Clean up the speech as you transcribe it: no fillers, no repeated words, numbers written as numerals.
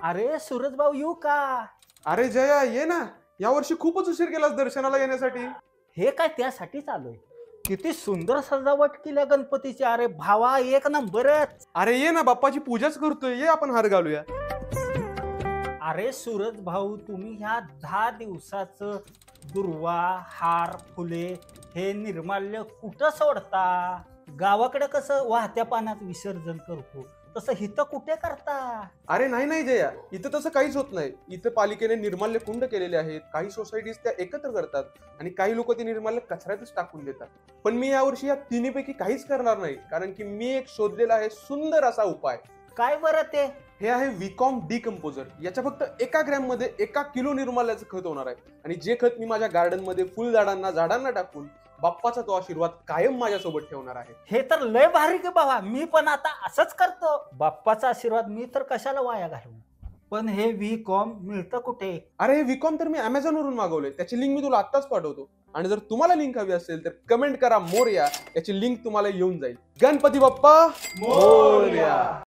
अरे सूरज भाऊ येऊ का? अरे जया ये ना, यावर्षी खूपच उशीर केलास दर्शनाला येण्यासाठी. हे काय त्यासाठीच आलोय. किती सुंदर सजावट केल्या गणपतीची. अरे भावा एक नंबरच. अरे ये ना, बाप्पाची पूजाच करतोय, ये आपण हार घालूया. अरे सूरज भाऊ तुम्ही ह्या 10 दिवसाचं दुर्वा हार फुले हे निर्माल्य कुठं सोडता? गावाकडे कसं वाहत्या पाण्यात विसर्जन करतो तसं हिथं कुठे करता? अरे नाही नाही जया, इथं तसं काहीच होत नाही. इथं पालिकेने निर्माल्य कुंड केलेले आहेत. काही सोसायटीज त्या एकत्र करतात आणि काही लोक ते निर्माल्य कचऱ्यातच टाकून देतात. पण मी यावर्षी या तिन्हीपैकी काहीच करणार नाही, कारण की मी एक शोधलेला आहे सुंदर असा उपाय. काय बरं ते? हे आहे विकॉम डिकम्पोजर. याच्या फक्त 1 ग्रॅम मध्ये 1 किलो निर्माल्याचं खत होणार आहे. आणि जे खत मी माझ्या गार्डन मध्ये झाडांना टाकून बाप्पाचा तो आशीर्वाद कायम माझ्यासोबत ठेवणार आहे. हे तर लय भारी गे बाबा. मी पण आता असंच करतो. बाप्पाचा आशीर्वाद मी तर कशाला वाया घालवू. पण हे V.com मिळतं कुठे? अरे हे विकॉम तर मी अमेझॉन वरून मागवलंय. त्याची लिंक मी तुला आत्ताच पाठवतो. आणि जर तुम्हाला लिंक हवी असेल तर कमेंट करा मोरया. याची लिंक तुम्हाला येऊन जाईल. गणपती बाप्पा मोरया.